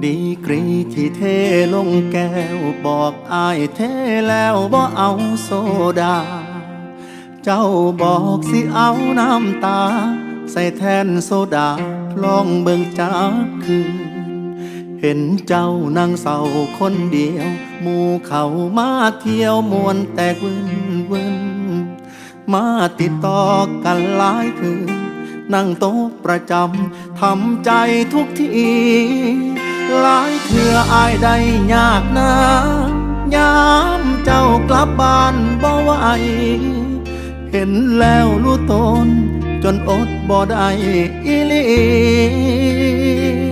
ดีกรีที่เทลงแก้วบอกอายเทแล้วบ่เอาโซดาเจ้าบอกสิเอาน้ำตาใส่แทนโซดาลองเบิ่งจากคืนเห็นเจ้านั่งเศร้าคนเดียวหมู่เขามาเที่ยวมวนแตกวินวินมาติดต่อกันหลายคืนนั่งโต๊ะประจำทำใจทุกทีหลายเถื่ออายได้ยากนะยามเจ้ากลับบ้านบ่ไหวเห็นแล้วรู้ตนจนอดบ่ได้อีหลี